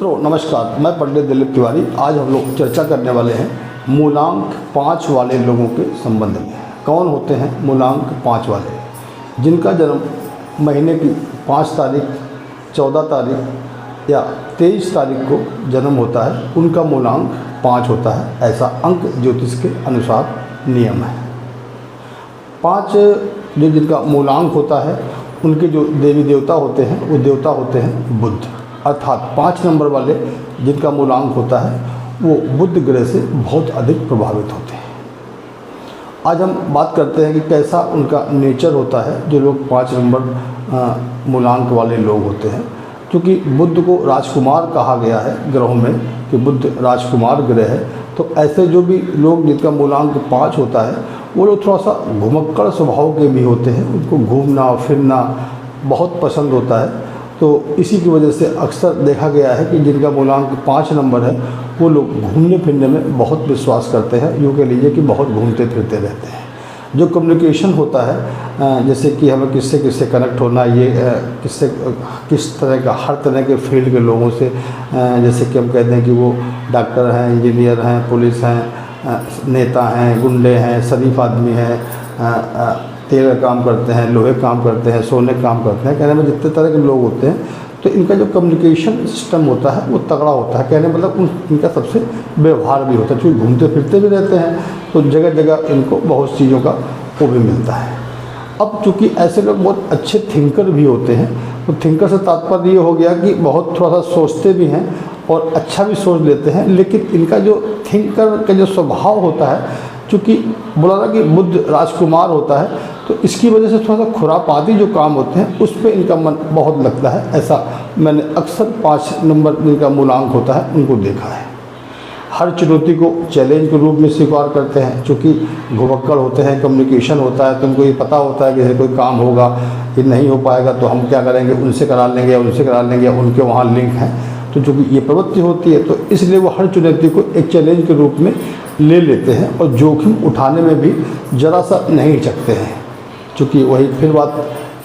मित्रों नमस्कार, मैं पंडित दिलीप तिवारी। आज हम लोग चर्चा करने वाले हैं मूलांक 5 वाले लोगों के संबंध में। कौन होते हैं मूलांक 5 वाले? जिनका जन्म महीने की 5 तारीख, 14 तारीख या 23 तारीख को जन्म होता है, उनका मूलांक 5 होता है। ऐसा अंक ज्योतिष के अनुसार नियम है। 5 जो जिनका मूलांक होता है, उनके जो देवी देवता होते हैं वो देवता होते हैं बुध। अर्थात 5 नंबर वाले जिनका मूलांक होता है वो बुध ग्रह से बहुत अधिक प्रभावित होते हैं। आज हम बात करते हैं कि कैसा उनका नेचर होता है जो लोग 5 नंबर मूलांक वाले लोग होते हैं। क्योंकि बुध को राजकुमार कहा गया है ग्रहों में, कि बुध राजकुमार ग्रह है, तो ऐसे जो भी लोग जिनका मूलांक 5 होता है वो लोग थोड़ा सा घुमक्कड़ स्वभाव के भी होते हैं। उनको घूमना फिरना बहुत पसंद होता है। तो इसी की वजह से अक्सर देखा गया है कि जिनका मूलांक 5 नंबर है वो लोग घूमने फिरने में बहुत विश्वास करते हैं। यूँ कह लीजिए कि बहुत घूमते फिरते रहते हैं। जो कम्युनिकेशन होता है, जैसे कि हमें किससे किससे कनेक्ट होना, ये किस तरह का, हर तरह के फील्ड के लोगों से, जैसे कि हम कहते हैं कि वो डॉक्टर हैं, इंजीनियर हैं, पुलिस हैं, नेता हैं, गुंडे हैं, शरीफ आदमी हैं, तेल का काम करते हैं, लोहे का काम करते हैं, सोने का काम करते हैं, कहने में जितने तरह के लोग होते हैं, तो इनका जो कम्युनिकेशन सिस्टम होता है वो तगड़ा होता है। कहने मतलब इनका सबसे व्यवहार भी होता है। क्योंकि घूमते फिरते भी रहते हैं तो जगह जगह इनको बहुत चीज़ों का वो भी मिलता है। अब चूँकि ऐसे लोग बहुत अच्छे थिंकर भी होते हैं, तो थिंकर से तात्पर्य ये हो गया कि बहुत थोड़ा सा सोचते भी हैं और अच्छा भी सोच लेते हैं। लेकिन इनका जो थिंकर का जो स्वभाव होता है, चूँकि बोला ना कि बुध राजकुमार होता है, तो इसकी वजह से थोड़ा सा खुरापाती जो काम होते हैं उस पर इनका मन बहुत लगता है। ऐसा मैंने अक्सर 5 नंबर जिनका मूलांक होता है उनको देखा है। हर चुनौती को चैलेंज के रूप में स्वीकार करते हैं। चूँकि घुमक्कड़ होते हैं, कम्युनिकेशन होता है, तो उनको ये पता होता है कि कोई काम होगा, ये नहीं हो पाएगा तो हम क्या करेंगे, उनसे करा लेंगे या उनसे करा लेंगे, या उनके वहाँ लिंक हैं। तो चूँकि ये प्रवृत्ति होती है तो इसलिए वो हर चुनौती को एक चैलेंज के रूप में ले लेते हैं और जोखिम उठाने में भी ज़रा सा नहीं हिचकते हैं। चूँकि वही फिर बात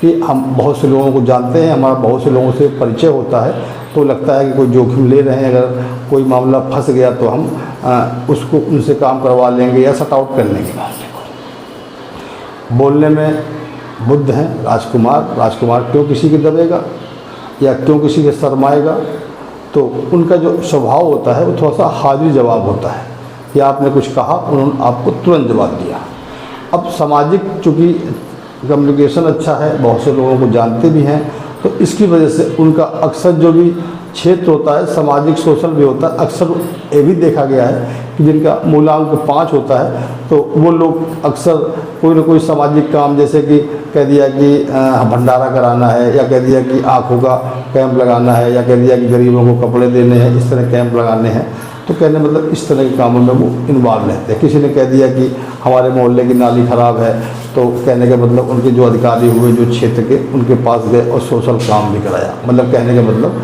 कि हम बहुत से लोगों को जानते हैं, हमारा बहुत से लोगों से परिचय होता है, तो लगता है कि कोई जोखिम ले रहे हैं, अगर कोई मामला फंस गया तो हम उसको उनसे काम करवा लेंगे या सट आउट कर लेंगे मामले को। बोलने में बुध हैं राजकुमार। राजकुमार क्यों किसी के दबेगा या क्यों किसी के शर्माएगा? तो उनका जो स्वभाव होता है वो थोड़ा सा हाजिर जवाब होता है कि आपने कुछ कहा, उन्होंने आपको तुरंत जवाब दिया। अब सामाजिक चूँकि कम्युनिकेशन अच्छा है, बहुत से लोगों को जानते भी हैं, तो इसकी वजह से उनका अक्सर जो भी क्षेत्र होता है सामाजिक सोशल भी होता है। अक्सर ये भी देखा गया है कि जिनका मूलांक 5 होता है तो वो लोग अक्सर कोई ना कोई सामाजिक काम, जैसे कि कह दिया कि भंडारा कराना है, या कह दिया कि आँखों का कैंप लगाना है, या कह दिया कि गरीबों को कपड़े देने हैं, इस तरह कैंप लगाने हैं। तो कहने मतलब इस तरह के कामों में वो इन्वॉल्व रहते हैं। किसी ने कह दिया कि हमारे मोहल्ले की नाली ख़राब है, तो कहने का मतलब उनके जो अधिकारी हुए जो क्षेत्र के, उनके पास गए और सोशल काम भी कराया। मतलब कहने का मतलब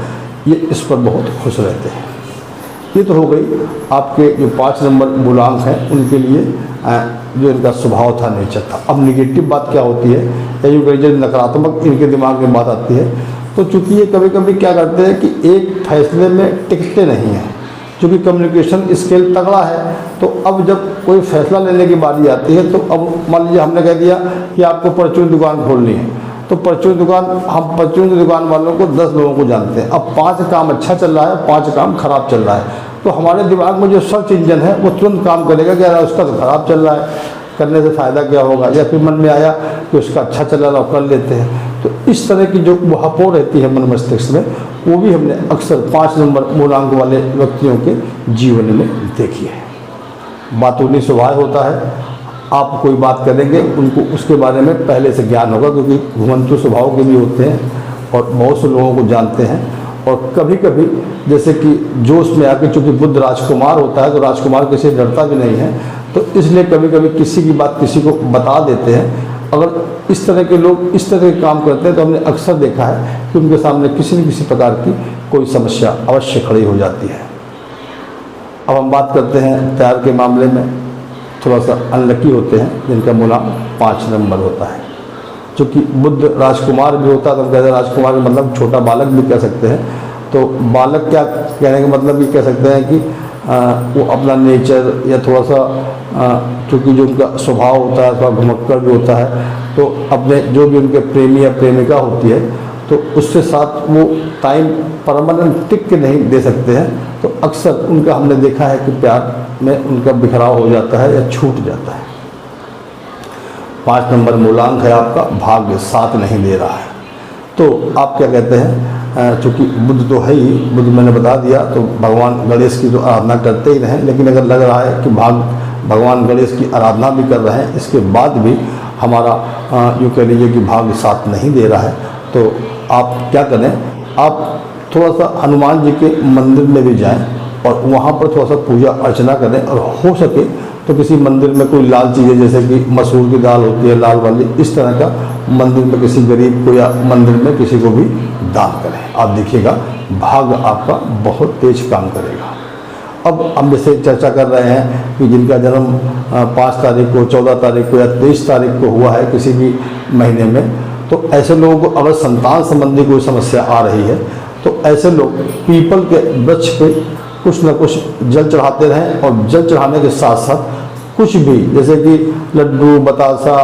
ये इस पर बहुत खुश रहते हैं। ये तो हो गई आपके जो 5 नंबर मूलांक हैं उनके लिए जो इनका स्वभाव था, नेचर था। अब निगेटिव बात क्या होती है, या यूँ कहीं जो नकारात्मक इनके दिमाग में बात आती है, तो चूँकि ये कभी कभी क्या करते हैं कि एक फैसले में टिकते नहीं हैं। चूँकि कम्युनिकेशन स्किल तगड़ा है, तो अब जब कोई फैसला लेने की बारी आती है, तो अब मान लीजिए हमने कह दिया कि आपको परचून दुकान खोलनी है, तो परचून दुकान, हम परचून की दुकान वालों को 10 लोगों को जानते हैं। अब 5 काम अच्छा चल रहा है, 5 काम खराब चल रहा है, तो हमारे दिमाग में जो सर्च इंजन है वो तुरंत काम करेगा कि यार उसका तो खराब चल रहा है, करने से फ़ायदा क्या होगा। या फिर मन में आया कि उसका अच्छा चल रहा है, कर लेते हैं। तो इस तरह की जो बहापों रहती है मन मस्तिष्क में, वो भी हमने अक्सर 5 नंबर मूलांक वाले व्यक्तियों के जीवन में देखी है। बातूनी स्वभाव होता है। आप कोई बात करेंगे उनको उसके बारे में पहले से ज्ञान होगा, क्योंकि घुमंतु स्वभाव के भी होते हैं और बहुत से लोगों को जानते हैं। और कभी कभी जैसे कि जोश में आके, चूँकि बुध राजकुमार होता है तो राजकुमार किसी से डरता भी नहीं है, तो इसलिए कभी कभी किसी की बात किसी को बता देते हैं। अगर इस तरह के लोग इस तरह के काम करते हैं तो हमने अक्सर देखा है कि उनके सामने किसी न किसी प्रकार की कोई समस्या अवश्य खड़ी हो जाती है। अब हम बात करते हैं प्यार के मामले में। थोड़ा सा अनलकी होते हैं जिनका मूलांक 5 नंबर होता है। चूँकि बुध राजकुमार भी होता है, तो हम कहते हैं राजकुमार मतलब छोटा बालक भी कह सकते हैं। तो बालक क्या कहने का मतलब ये कह सकते हैं कि वो अपना नेचर या थोड़ा सा चूँकि जो उनका स्वभाव होता है थोड़ा घुमक्कड़ भी होता है, तो अपने जो भी उनके प्रेमी या प्रेमिका होती है तो उसके साथ वो टाइम परमानेंट टिक के नहीं दे सकते हैं। तो अक्सर उनका हमने देखा है कि प्यार में उनका बिखराव हो जाता है या छूट जाता है। 5 नंबर मूलांक है आपका, भाग्य साथ नहीं दे रहा है। तो आप क्या कहते हैं, चूँकि बुध तो है ही, बुध मैंने बता दिया, तो भगवान गणेश की तो आराधना करते ही रहें। लेकिन अगर लग रहा है कि भगवान गणेश की आराधना भी कर रहे हैं, इसके बाद भी हमारा यूँ कह लीजिए कि भाग्य साथ नहीं दे रहा है, तो आप क्या करें, आप थोड़ा सा हनुमान जी के मंदिर में भी जाएं और वहाँ पर थोड़ा सा पूजा अर्चना करें। और हो सके तो किसी मंदिर में कोई लाल चीज़ें जैसे कि मसूर की दाल होती है लाल वाली, इस तरह का मंदिर में किसी गरीब को या मंदिर में किसी को भी दान करें। आप देखिएगा भाग्य आपका बहुत तेज काम करेगा। अब हम जैसे चर्चा कर रहे हैं कि जिनका जन्म 5 तारीख को, 14 तारीख को या 23 तारीख को हुआ है किसी भी महीने में, तो ऐसे लोगों को अगर संतान संबंधी कोई समस्या आ रही है तो ऐसे लोग पीपल के वृक्ष पे कुछ न कुछ जल चढ़ाते रहें। और जल चढ़ाने के साथ साथ कुछ भी जैसे कि लड्डू, बतासा,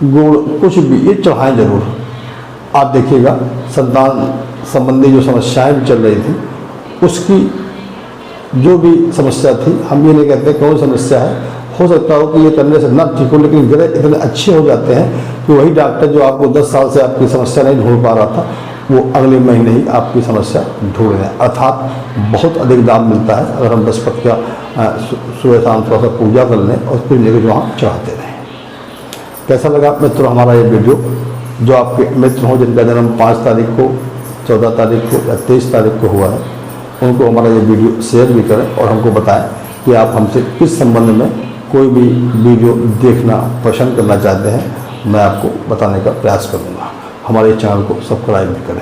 गुड़, कुछ भी ये चढ़ाएं जरूर। आप देखिएगा संतान संबंधी जो समस्याएं भी चल रही थी, उसकी जो भी समस्या थी, हम ये नहीं कहते कौन समस्या है, हो सकता हो कि ये करने से ना ठीक हो, लेकिन ग्रह इतने अच्छे हो जाते हैं कि वही डॉक्टर जो आपको 10 साल से आपकी समस्या नहीं ढूंढ पा रहा था, वो अगले महीने ही आपकी समस्या ढूंढ रहे हैं। अर्थात बहुत अधिक लाभ मिलता है अगर हम बृहस्पति का सुबह शाम थोड़ा सा पूजा कर लें और फिर लेकर वहाँ चढ़ाते रहें। कैसा लगा मित्रों हमारा ये वीडियो? जो आपके मित्र हों जिनका जन्म 5 तारीख को, 14 तारीख को या 23 तारीख को हुआ है, उनको हमारा ये वीडियो शेयर भी करें और हमको बताएं कि आप हमसे किस संबंध में कोई भी वीडियो देखना पसंद करना चाहते हैं। मैं आपको बताने का प्रयास करूँगा। हमारे चैनल को सब्सक्राइब भी करें।